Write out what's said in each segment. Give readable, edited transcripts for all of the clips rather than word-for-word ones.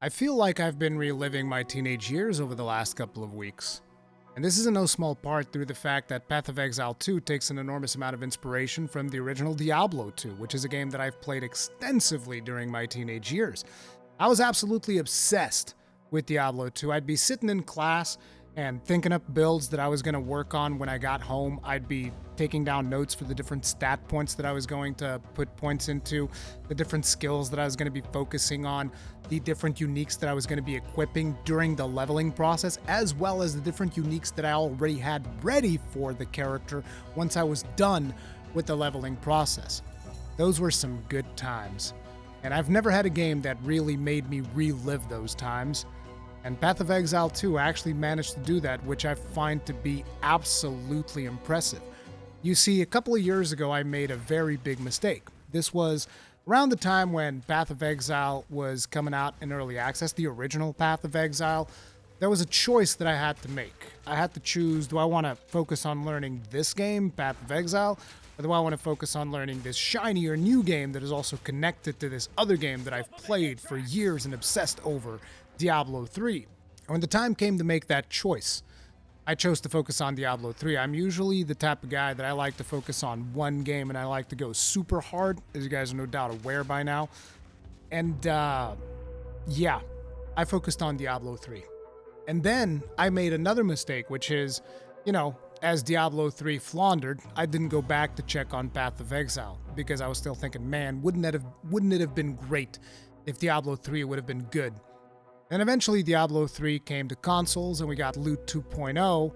I feel like I've been reliving my teenage years over the last couple of weeks. And this is in no small part through the fact that Path of Exile 2 takes an enormous amount of inspiration from the original Diablo 2, which is a game that I've played extensively during my teenage years. I was absolutely obsessed with Diablo 2. I'd be sitting in class and thinking up builds that I was going to work on when I got home. I'd be taking down notes for the different stat points that I was going to put points into, the different skills that I was going to be focusing on, the different uniques that I was going to be equipping during the leveling process, as well as the different uniques that I already had ready for the character once I was done with the leveling process. Those were some good times. And I've never had a game that really made me relive those times. And Path of Exile 2 actually managed to do that, which I find to be absolutely impressive. You see, a couple of years ago, I made a very big mistake. This was around the time when Path of Exile was coming out in early access, the original Path of Exile. There was a choice that I had to make. I had to choose, do I want to focus on learning this game, Path of Exile, or do I want to focus on learning this shinier new game that is also connected to this other game that I've played for years and obsessed over, Diablo 3. And when the time came to make that choice, I chose to focus on Diablo 3. I'm usually the type of guy that I like to focus on one game and I like to go super hard, as you guys are no doubt aware by now. And yeah, I focused on Diablo 3. And then I made another mistake, which is, as Diablo 3 floundered, I didn't go back to check on Path of Exile because I was still thinking, man, wouldn't it have been great if Diablo 3 would have been good? And eventually Diablo 3 came to consoles and we got Loot 2.0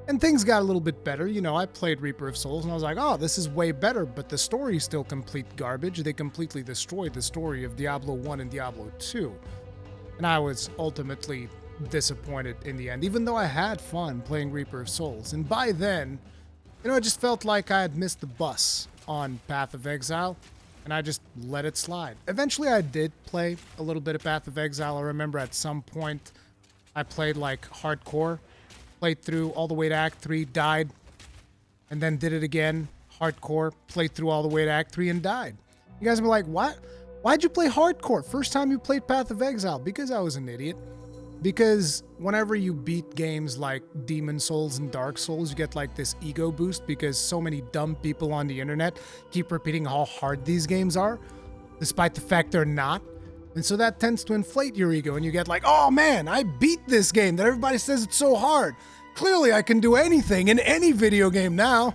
and things got a little bit better. I played Reaper of Souls and I was like, oh, this is way better, but the story is still complete garbage. They completely destroyed the story of Diablo 1 and Diablo 2. And I was ultimately disappointed in the end, even though I had fun playing Reaper of Souls. And by then, it just felt like I had missed the bus on Path of Exile. And I just let it slide. Eventually, I did play a little bit of Path of Exile. I remember at some point, I played like hardcore, played through all the way to Act 3, died, and then did it again, hardcore, played through all the way to Act 3 and died. You guys were like, what? Why'd you play hardcore? First time you played Path of Exile? Because I was an idiot. Because whenever you beat games like Demon Souls and Dark Souls, you get like this ego boost because so many dumb people on the internet keep repeating how hard these games are, despite the fact they're not. And so that tends to inflate your ego and you get like, oh man, I beat this game that everybody says it's so hard. Clearly I can do anything in any video game now.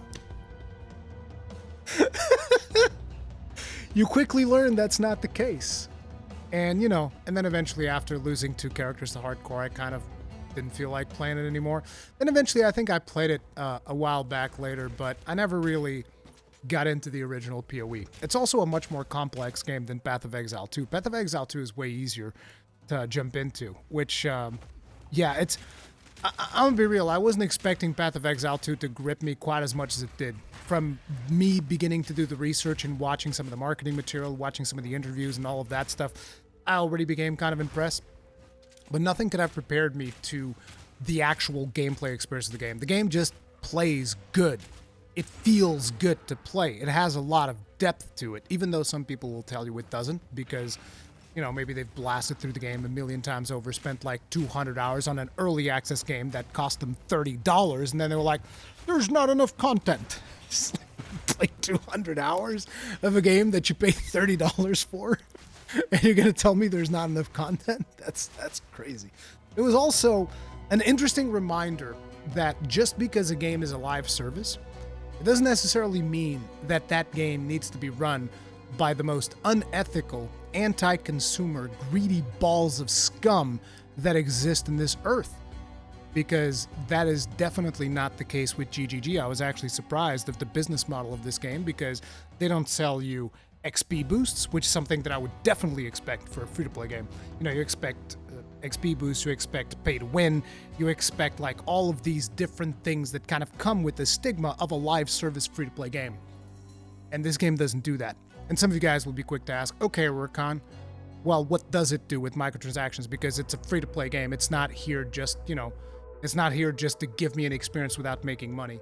You quickly learn that's not the case. And, and then eventually after losing 2 characters to hardcore, I kind of didn't feel like playing it anymore. Then eventually I think I played it a while back later, but I never really got into the original PoE. It's also a much more complex game than Path of Exile 2. Path of Exile 2 is way easier to jump into, which, I'm gonna be real, I wasn't expecting Path of Exile 2 to grip me quite as much as it did. From me beginning to do the research and watching some of the marketing material, watching some of the interviews and all of that stuff, I already became kind of impressed. But nothing could have prepared me to the actual gameplay experience of the game. The game just plays good. It feels good to play. It has a lot of depth to it, even though some people will tell you it doesn't because, maybe they've blasted through the game a million times over, spent like 200 hours on an early access game that cost them $30, and then they were like, there's not enough content. Just like 200 hours of a game that you paid $30 for? And you're going to tell me there's not enough content? That's crazy. It was also an interesting reminder that just because a game is a live service, it doesn't necessarily mean that that game needs to be run by the most unethical, anti-consumer, greedy balls of scum that exist in this earth. Because that is definitely not the case with GGG. I was actually surprised of the business model of this game because they don't sell you XP boosts, which is something that I would definitely expect for a free-to-play game. You expect XP boosts, you expect pay to win, you expect like all of these different things that kind of come with the stigma of a live service free-to-play game. And this game doesn't do that. And some of you guys will be quick to ask, okay, Rurikhan, well, what does it do with microtransactions? Because it's a free-to-play game. It's not here just, it's not here just to give me an experience without making money.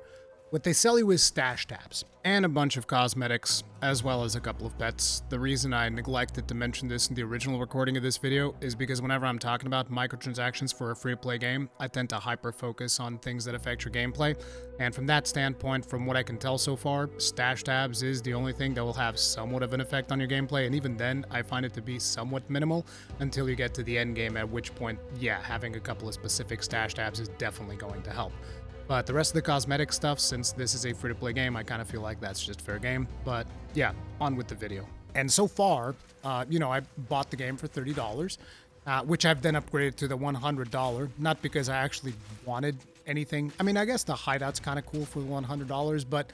What they sell you is stash tabs and a bunch of cosmetics, as well as a couple of pets. The reason I neglected to mention this in the original recording of this video is because whenever I'm talking about microtransactions for a free-to-play game, I tend to hyper-focus on things that affect your gameplay. And from that standpoint, from what I can tell so far, stash tabs is the only thing that will have somewhat of an effect on your gameplay, and even then, I find it to be somewhat minimal until you get to the end game, at which point, yeah, having a couple of specific stash tabs is definitely going to help. But the rest of the cosmetic stuff, since this is a free-to-play game, I kind of feel like that's just fair game. But yeah, on with the video. And so far, I bought the game for $30, which I've then upgraded to the $100, not because I actually wanted anything. I mean, I guess the hideout's kind of cool for the $100, but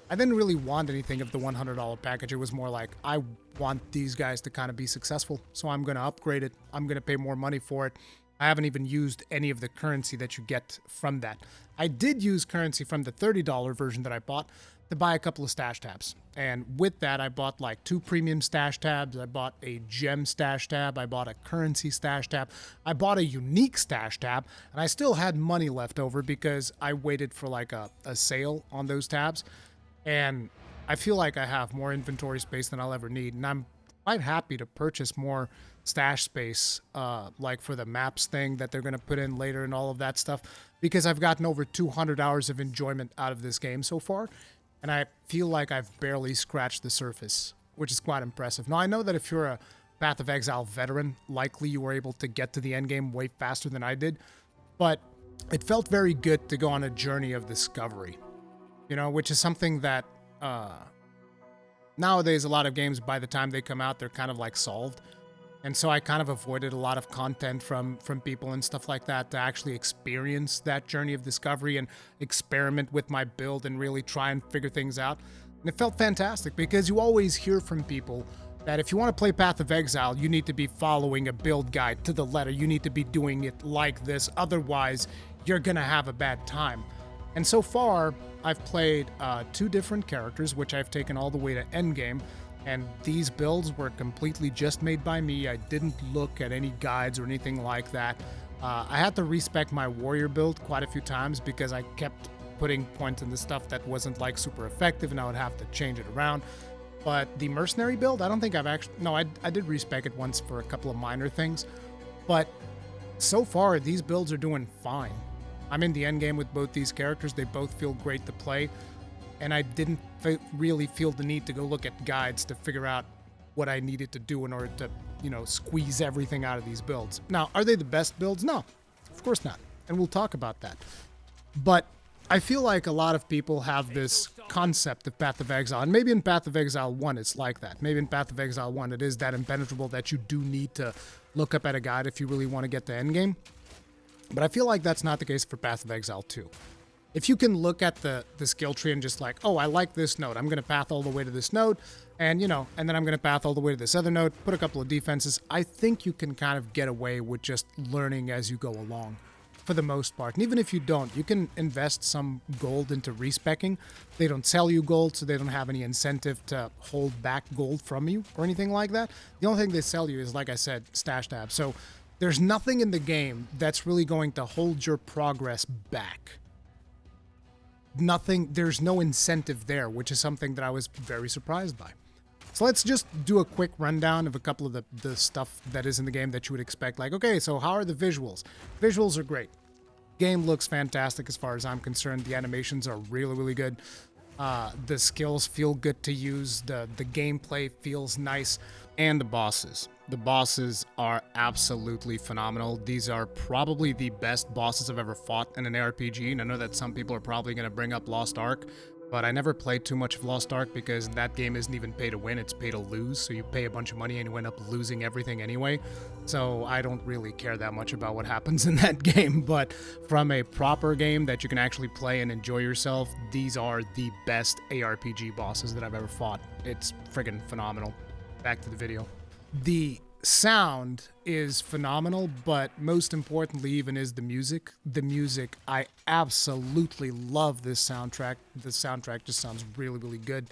I didn't really want anything of the $100 package. It was more like, I want these guys to kind of be successful, so I'm going to upgrade it. I'm going to pay more money for it. I haven't even used any of the currency that you get from that. I did use currency from the $30 version that I bought to buy a couple of stash tabs. And with that, I bought like 2 premium stash tabs. I bought a gem stash tab. I bought a currency stash tab. I bought a unique stash tab. And I still had money left over because I waited for like a sale on those tabs. And I feel like I have more inventory space than I'll ever need. And I'm quite happy to purchase more stash space, like for the maps thing that they're going to put in later and all of that stuff, because I've gotten over 200 hours of enjoyment out of this game so far, and I feel like I've barely scratched the surface, which is quite impressive. Now, I know that if you're a Path of Exile veteran, likely you were able to get to the end game way faster than I did, but it felt very good to go on a journey of discovery, which is something that nowadays a lot of games, by the time they come out, they're kind of like solved. And so I kind of avoided a lot of content from people and stuff like that to actually experience that journey of discovery and experiment with my build and really try and figure things out. And it felt fantastic because you always hear from people that if you want to play Path of Exile, you need to be following a build guide to the letter. You need to be doing it like this. Otherwise, you're going to have a bad time. And so far, I've played 2 different characters, which I've taken all the way to endgame. And these builds were completely just made by me. I didn't look at any guides or anything like that. I had to respec my warrior build quite a few times because I kept putting points in the stuff that wasn't like super effective, and I would have to change it around. But the mercenary build, I don't think I've actually... No, I did respec it once for a couple of minor things. But so far, these builds are doing fine. I'm in the end game with both these characters. They both feel great to play. And I didn't really feel the need to go look at guides to figure out what I needed to do in order to, squeeze everything out of these builds. Now, are they the best builds? No, of course not. And we'll talk about that. But I feel like a lot of people have this concept of Path of Exile. And maybe in Path of Exile 1, it's like that. Maybe in Path of Exile 1, it is that impenetrable that you do need to look up at a guide if you really want to get to endgame. But I feel like that's not the case for Path of Exile 2. If you can look at the skill tree and just like, oh, I like this node, I'm going to path all the way to this node, and, and then I'm going to path all the way to this other node, put a couple of defenses, I think you can kind of get away with just learning as you go along, for the most part. And even if you don't, you can invest some gold into respecking. They don't sell you gold, so they don't have any incentive to hold back gold from you or anything like that. The only thing they sell you is, like I said, stash tabs. So there's nothing in the game that's really going to hold your progress back. There's no incentive there, which is something that I was very surprised by. So let's just do a quick rundown of a couple of the stuff that is in the game that you would expect. Like, okay, so how are the visuals? Visuals are great. Game looks fantastic as far as I'm concerned. The animations are really, really good. The skills feel good to use. The gameplay feels nice. And the bosses. The bosses are absolutely phenomenal. These are probably the best bosses I've ever fought in an ARPG, and I know that some people are probably going to bring up Lost Ark, but I never played too much of Lost Ark because that game isn't even pay to win, it's pay to lose, so you pay a bunch of money and you end up losing everything anyway, so I don't really care that much about what happens in that game, but from a proper game that you can actually play and enjoy yourself, these are the best ARPG bosses that I've ever fought. It's friggin' phenomenal. Back to the video. The sound is phenomenal, but most importantly even is the music. The music, I absolutely love this soundtrack. The soundtrack just sounds really, really good.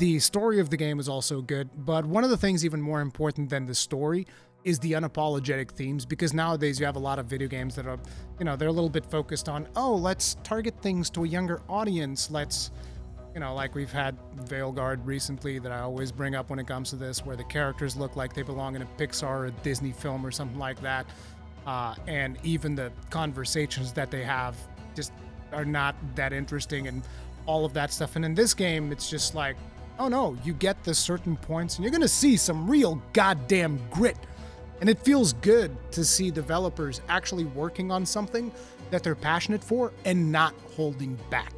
The story of the game is also good, but one of the things even more important than the story is the unapologetic themes, because nowadays you have a lot of video games that are, they're a little bit focused on, oh, let's target things to a younger audience. Let's, like we've had Veilguard recently that I always bring up when it comes to this, where the characters look like they belong in a Pixar or a Disney film or something like that. And even the conversations that they have just are not that interesting and all of that stuff. And in this game, it's just like, oh no, you get the certain points and you're going to see some real goddamn grit. And it feels good to see developers actually working on something that they're passionate for and not holding back.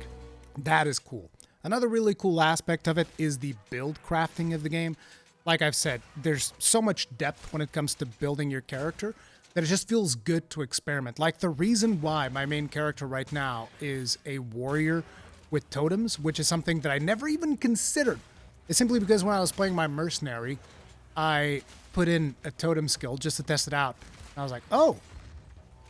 That is cool. Another really cool aspect of it is the build crafting of the game. Like I've said, there's so much depth when it comes to building your character that it just feels good to experiment. Like the reason why my main character right now is a warrior with totems, which is something that I never even considered, is simply because when I was playing my mercenary, I put in a totem skill just to test it out. And I was like, oh,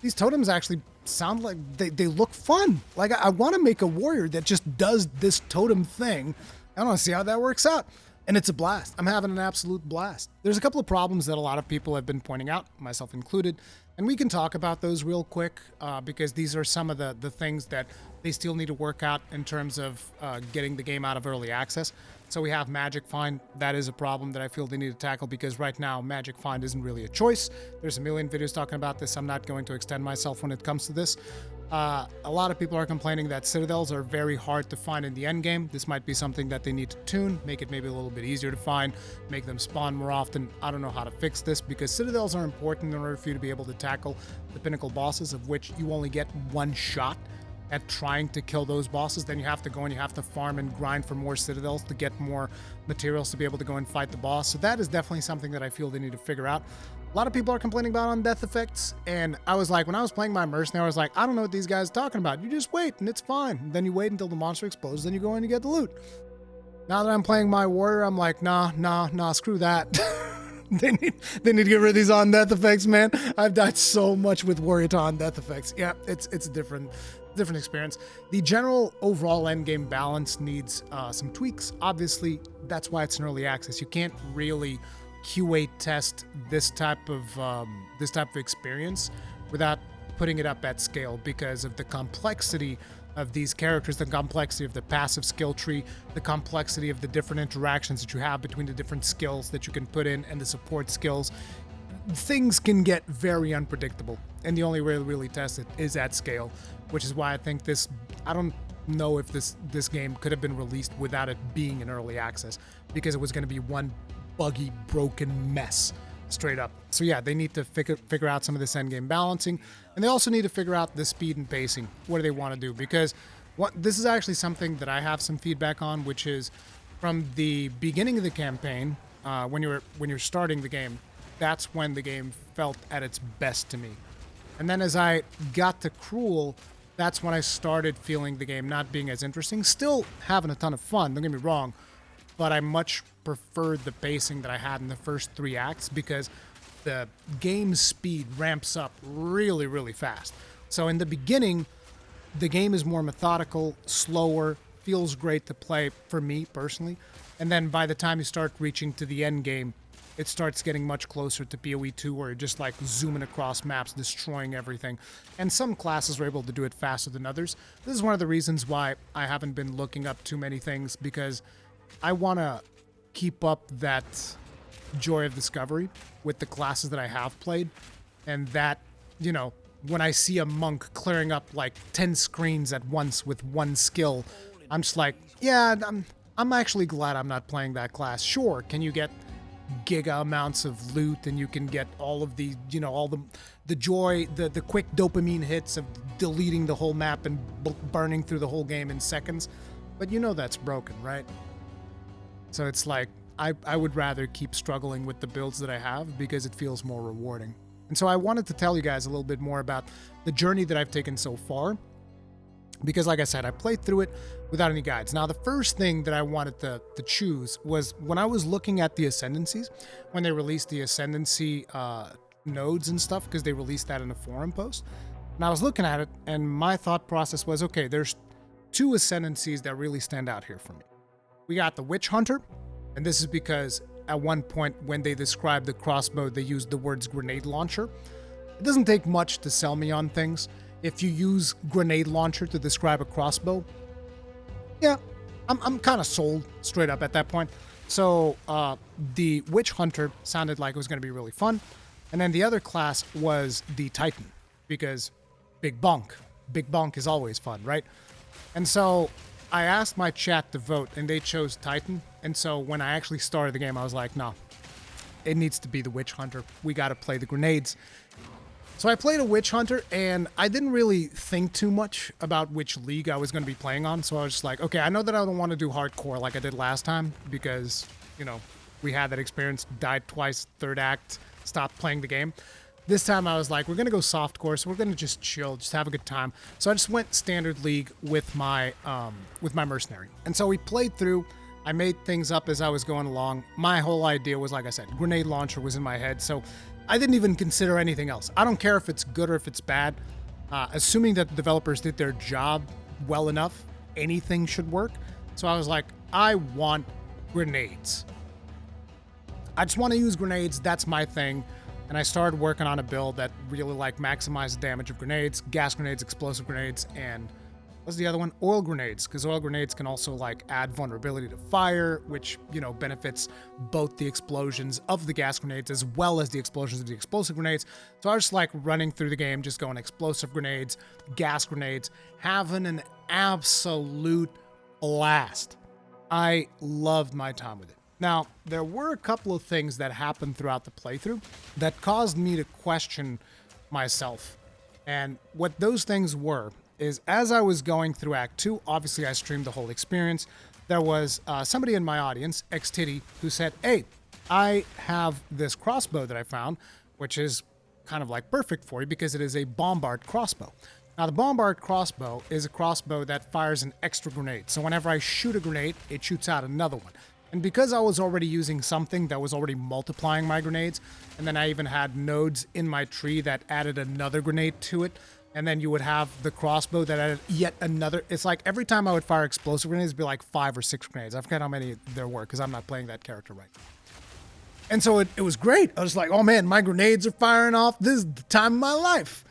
these totems actually sound like they look fun. Like I want to make a warrior that just does this totem thing. I want to see how that works out. And it's a blast. I'm having an absolute blast. There's a couple of problems that a lot of people have been pointing out, myself included, and we can talk about those real quick because these are some of the things that they still need to work out in terms of getting the game out of early access. So we have Magic Find. That is a problem that I feel they need to tackle because right now Magic Find isn't really a choice. There's a million videos talking about this. I'm not going to extend myself when it comes to this. A lot of people are complaining that citadels are very hard to find in the end game. This might be something that they need to tune, make it maybe a little bit easier to find, make them spawn more often. I don't know how to fix this because citadels are important in order for you to be able to tackle the pinnacle bosses, of which you only get one shot at trying to kill those bosses. Then you have to go and you have to farm and grind for more citadels to get more materials to be able to go and fight the boss. So that is definitely something that I feel they need to figure out. A lot of people are complaining about on-death effects, and I was like, when I was playing my mercenary, I was like, I don't know what these guys are talking about. You just wait, and it's fine. And then you wait until the monster explodes, then you go in and you get the loot. Now that I'm playing my warrior, I'm like, nah, screw that. They need to get rid of these on-death effects, man. I've died so much with warrior to on-death effects. Yeah, it's a different experience. The general overall endgame balance needs some tweaks. Obviously, that's why it's an early access. You can't really QA test this type of experience without putting it up at scale because of the complexity of these characters, the complexity of the passive skill tree, the complexity of the different interactions that you have between the different skills that you can put in and the support skills. Things can get very unpredictable, and the only way to really test it is at scale, which is why I think I don't know if this game could have been released without it being in early access, because it was going to be one buggy, broken mess, straight up. So yeah, they need to figure out some of this endgame balancing, and they also need to figure out the speed and pacing. What do they want to do? Because this is actually something that I have some feedback on, which is from the beginning of the campaign, when you're starting the game, that's when the game felt at its best to me. And then as I got to Cruel, that's when I started feeling the game not being as interesting. Still having a ton of fun, don't get me wrong, but I much preferred the pacing that I had in the first 3 acts because the game speed ramps up really, really fast. So in the beginning, the game is more methodical, slower, feels great to play for me personally. And then by the time you start reaching to the end game, it starts getting much closer to PoE 2 where you're just like zooming across maps, destroying everything. And some classes are able to do it faster than others. This is one of the reasons why I haven't been looking up too many things, because I want to keep up that joy of discovery with the classes that I have played. And that, when I see a monk clearing up like 10 screens at once with one skill, I'm just like, yeah, I'm actually glad I'm not playing that class. Sure, can you get giga amounts of loot and you can get all of the, all the joy, the quick dopamine hits of deleting the whole map and burning through the whole game in seconds. But that's broken, right? So it's like, I would rather keep struggling with the builds that I have because it feels more rewarding. And so I wanted to tell you guys a little bit more about the journey that I've taken so far, because like I said, I played through it without any guides. Now, the first thing that I wanted to choose was when I was looking at the Ascendancies, when they released the Ascendancy nodes and stuff, because they released that in a forum post. And I was looking at it, and my thought process was, okay, there's 2 Ascendancies that really stand out here for me. we got the Witch Hunter, and this is because at one point when they described the crossbow, they used the words grenade launcher. It doesn't take much to sell me on things. If you use grenade launcher to describe a crossbow, yeah, I'm kind of sold straight up at that point. So the Witch Hunter sounded like it was going to be really fun. And then the other class was the Titan, because big bonk. Big bonk is always fun, right? And so I asked my chat to vote, and they chose Titan. And so when I actually started the game, I was like, no, it needs to be the Witch Hunter. We got to play the grenades. So I played a Witch Hunter, and I didn't really think too much about which league I was going to be playing on. So I was just like, okay, I know that I don't want to do hardcore like I did last time because, you know, we had that experience, died twice, third act, stopped playing the game. This time I was like, we're going to go softcore, so we're going to just chill, just have a good time. So I just went standard league with my mercenary. And so we played through. I made things up as I was going along. My whole idea was, like I said, grenade launcher was in my head. So I didn't even consider anything else. I don't care if it's good or if it's bad. Assuming that the developers did their job well enough, anything should work. So I was like, I want grenades. I just want to use grenades. That's my thing. And I started working on a build that really maximized the damage of grenades, gas grenades, explosive grenades, and what's the other one? Oil grenades, because oil grenades can also add vulnerability to fire, which, you know, benefits both the explosions of the gas grenades as well as the explosions of the explosive grenades. So I was just running through the game, just going explosive grenades, gas grenades, having an absolute blast. I loved my time with it. Now, there were a couple of things that happened throughout the playthrough that caused me to question myself. And what those things were is, as I was going through Act 2, obviously I streamed the whole experience, there was somebody in my audience, XTitty, who said, hey, I have this crossbow that I found, which is kind of perfect for you because it is a bombard crossbow. Now, the bombard crossbow is a crossbow that fires an extra grenade. So whenever I shoot a grenade, it shoots out another one. And because I was already using something that was already multiplying my grenades, and then I even had nodes in my tree that added another grenade to it, and then you would have the crossbow that added yet another. It's like every time I would fire explosive grenades, it'd be 5 or 6 grenades. I forget how many there were because I'm not playing that character right. And so it was great. I was like, oh man, my grenades are firing off. This is the time of my life.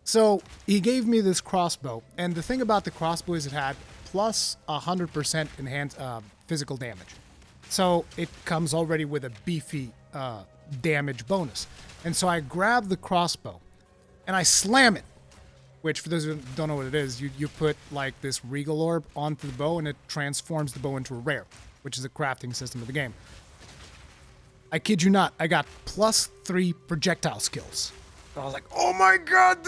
So he gave me this crossbow. And the thing about the crossbow is it had plus 100% enhanced physical damage. So it comes already with a beefy damage bonus. And so I grab the crossbow and I slam it, which for those who don't know what it is, you put this regal orb onto the bow and it transforms the bow into a rare, which is a crafting system of the game. I kid you not, I got plus 3 projectile skills. I was like, oh my god,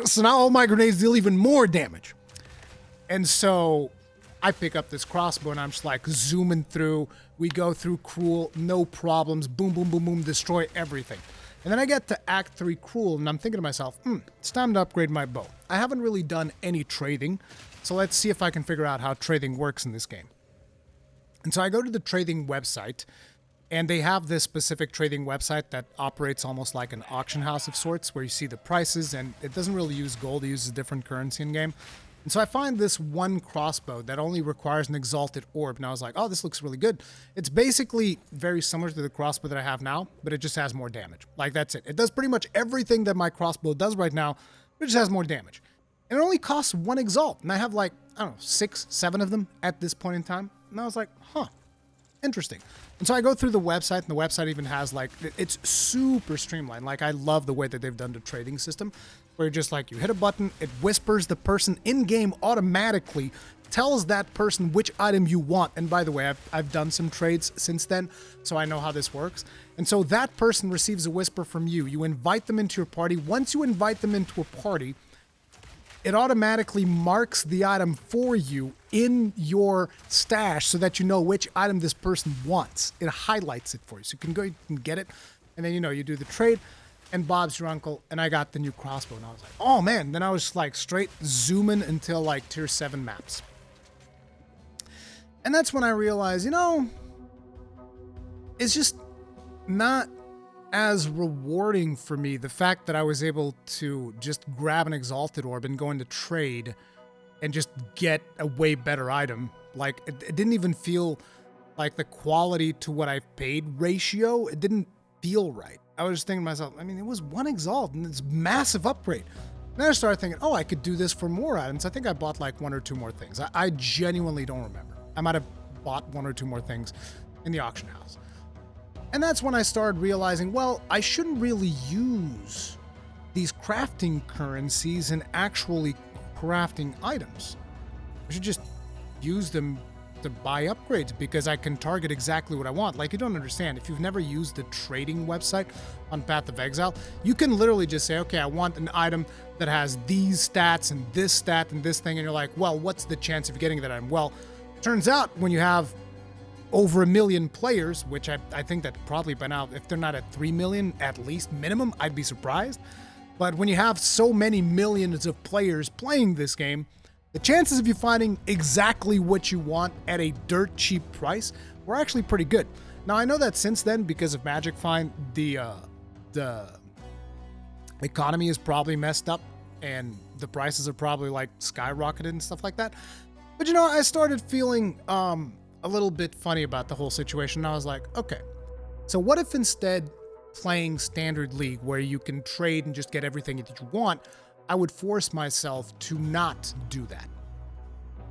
so now all my grenades deal even more damage. And so I pick up this crossbow and I'm just zooming through. We go through Cruel, no problems, boom, boom, boom, boom, destroy everything. And then I get to Act 3 Cruel and I'm thinking to myself, it's time to upgrade my bow. I haven't really done any trading, so let's see if I can figure out how trading works in this game. And so I go to the trading website, and they have this specific trading website that operates almost like an auction house of sorts, where you see the prices, and it doesn't really use gold, it uses a different currency in-game. And so I find this one crossbow that only requires an exalted orb, and I was like, oh, this looks really good. It's basically very similar to the crossbow that I have now, but it just has more damage. That's it. It does pretty much everything that my crossbow does right now, but it just has more damage. And it only costs 1 exalt, and I have I don't know, 6, 7 of them at this point in time. And I was like, huh, interesting. And so I go through the website, and the website even has it's super streamlined. I love the way that they've done the trading system, where you're just you hit a button, it whispers the person in-game automatically, tells that person which item you want. And by the way, I've done some trades since then, so I know how this works. And so that person receives a whisper from you. You invite them into your party. Once you invite them into a party, it automatically marks the item for you in your stash so that you know which item this person wants. It highlights it for you. So you can go, you can get it, and then, you do the trade, and Bob's your uncle, and I got the new crossbow, and I was like, oh man. Then I was straight zooming until tier 7 maps. And that's when I realized, it's just not as rewarding for me, the fact that I was able to just grab an exalted orb and go into trade and just get a way better item. It didn't even feel like the quality to what I've paid ratio, it didn't feel right. I was just thinking to myself, I mean, it was 1 exalt and it's massive upgrade. Then I started thinking, oh, I could do this for more items. I think I bought like 1 or 2 more things. I genuinely don't remember. I might have bought 1 or 2 more things in the auction house. And that's when I started realizing, well, I shouldn't really use these crafting currencies in actually crafting items. I should just use them to buy upgrades because I can target exactly what I want. Like, you don't understand. If you've never used the trading website on Path of Exile, you can literally just say, okay, I want an item that has these stats and this stat and this thing. And you're like, well, what's the chance of getting that item? Well, turns out when you have over 1 million players, which I think that probably by now, if they're not at 3 million, at least minimum, I'd be surprised. But when you have so many millions of players playing this game, the chances of you finding exactly what you want at a dirt cheap price were actually pretty good. Now, I know that since then, because of Magic Find, the economy is probably messed up and the prices are probably like skyrocketed and stuff like that. But you know, I started feeling a little bit funny about the whole situation. And I was like, okay, so what if instead playing Standard League where you can trade and just get everything that you want, I would force myself to not do that.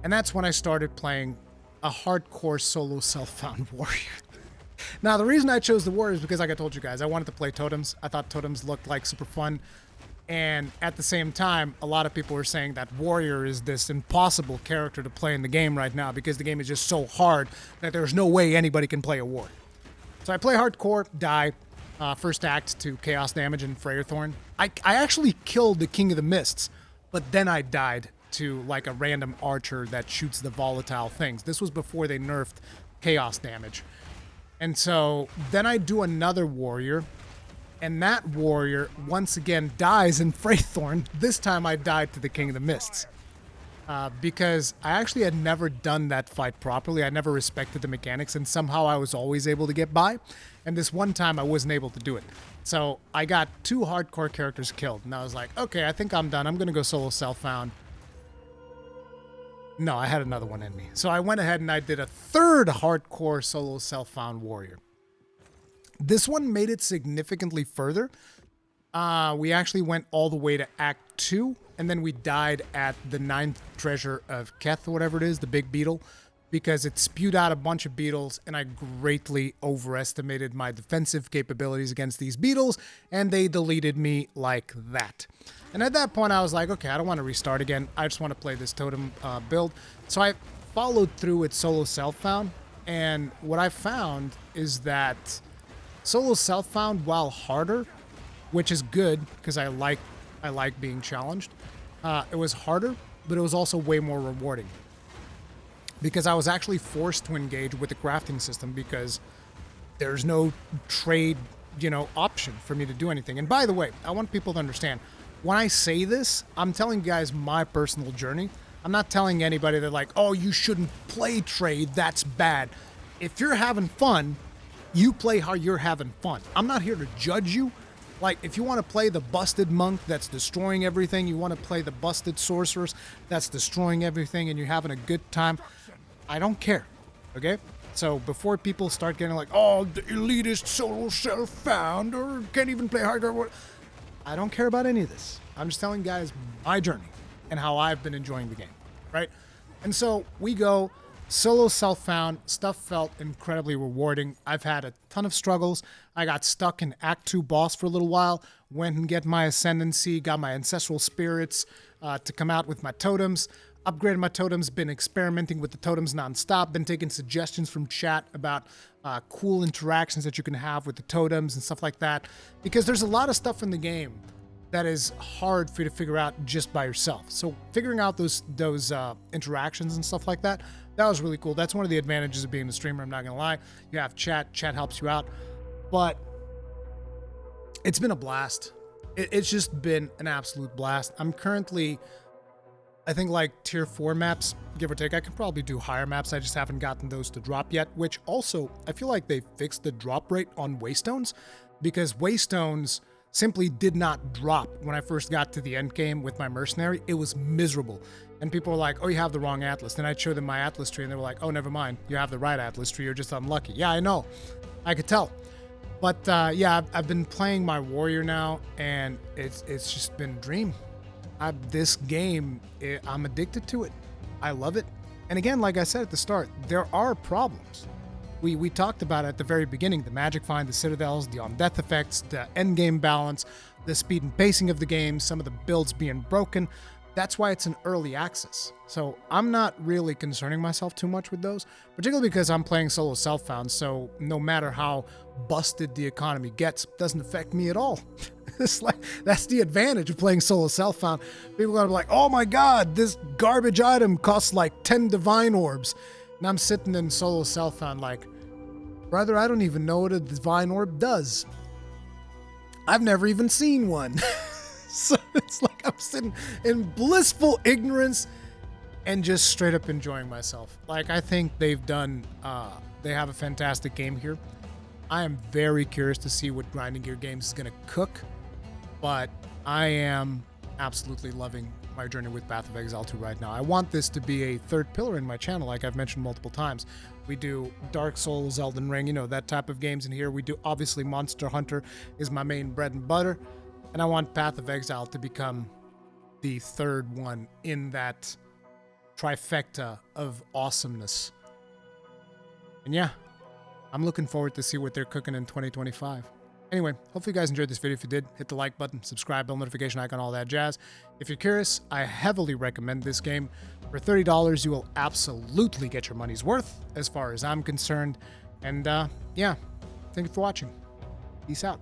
And that's when I started playing a hardcore solo self-found warrior. Now, the reason I chose the warrior is because, like I told you guys, I wanted to play totems. I thought totems looked like super fun. And at the same time, a lot of people were saying that warrior is this impossible character to play in the game right now because the game is just so hard that there's no way anybody can play a warrior. So I play hardcore, die, first act to chaos damage and Freyerthorn. I actually killed the King of the Mists, but then I died to like a random archer that shoots the volatile things. This was before they nerfed chaos damage. And so then I do another warrior, and that warrior once again dies in Freythorn. This time I died to the King of the Mists. Because I actually had never done that fight properly. I never respected the mechanics, and somehow I was always able to get by. And this one time I wasn't able to do it. So I got 2 hardcore characters killed, and I was like, okay, I think I'm done. I'm going to go solo self-found. No, I had another one in me. So I went ahead and I did a 3rd hardcore solo self-found warrior. This one made it significantly further. We actually went all the way to Act 2, and then we died at the 9th treasure of Keth, or whatever it is, the big beetle, because it spewed out a bunch of beetles, and I greatly overestimated my defensive capabilities against these beetles, and they deleted me like that. And at that point, I was like, okay, I don't want to restart again. I just want to play this totem build. So I followed through with solo self-found, and what I found is that solo self-found, while harder, which is good because I like being challenged, it was harder, but it was also way more rewarding because I was actually forced to engage with the crafting system because there's no trade, option for me to do anything. And by the way, I want people to understand, when I say this, I'm telling you guys my personal journey. I'm not telling anybody that like, oh, you shouldn't play trade, that's bad. If you're having fun, you play how you're having fun. I'm not here to judge you. Like, if you want to play the busted monk that's destroying everything, you want to play the busted sorceress that's destroying everything, and you're having a good time, I don't care, okay? So before people start getting like, oh, the elitist solo self-found, or can't even play hardcore, I don't care about any of this. I'm just telling guys my journey and how I've been enjoying the game, right? And so we go solo self-found. Stuff felt incredibly rewarding. I've had a ton of struggles. I got stuck in Act 2 boss for a little while, went and get my ascendancy, got my ancestral spirits to come out with my totems, upgraded my totems, been experimenting with the totems nonstop, been taking suggestions from chat about cool interactions that you can have with the totems and stuff like that, because there's a lot of stuff in the game that is hard for you to figure out just by yourself. So figuring out those interactions and stuff like that, that was really cool. That's one of the advantages of being a streamer, I'm not gonna lie. You have chat helps you out, but it's been a blast. It's just been an absolute blast. I'm currently, I think, like tier 4 maps, give or take. I can probably do higher maps. I just haven't gotten those to drop yet, which also, I feel like they fixed the drop rate on Waystones, because Waystones simply did not drop when I first got to the end game with my mercenary. It was miserable. And people were like, oh, you have the wrong atlas. Then I'd show them my atlas tree, and they were like, oh, never mind. You have the right atlas tree. You're just unlucky. Yeah, I know. I could tell. But yeah, I've been playing my warrior now, and it's just been a dream. This game, I'm addicted to it. I love it. And again, like I said at the start, there are problems. We talked about it at the very beginning, the magic find, the citadels, the on-death effects, the endgame balance, the speed and pacing of the game, some of the builds being broken. That's why it's an early access. So I'm not really concerning myself too much with those, particularly because I'm playing solo self-found, so no matter how busted the economy gets, it doesn't affect me at all. It's like, that's the advantage of playing solo self-found. People are gonna be like, oh my god, this garbage item costs like 10 divine orbs. And I'm sitting in solo self-found like, brother, I don't even know what a divine orb does. I've never even seen one. So it's like I'm sitting in blissful ignorance and just straight up enjoying myself. Like, I think they have a fantastic game here. I am very curious to see what Grinding Gear Games is going to cook, but I am absolutely loving my journey with Path of Exile 2 right now. I want this to be a third pillar in my channel, like I've mentioned multiple times. We do Dark Souls, Elden Ring, that type of games in here. We do, obviously, Monster Hunter is my main bread and butter. And I want Path of Exile to become the third one in that trifecta of awesomeness. And yeah, I'm looking forward to see what they're cooking in 2025. Anyway, hopefully you guys enjoyed this video. If you did, hit the like button, subscribe, bell notification icon, all that jazz. If you're curious, I heavily recommend this game. For $30, you will absolutely get your money's worth, as far as I'm concerned. And yeah, thank you for watching. Peace out.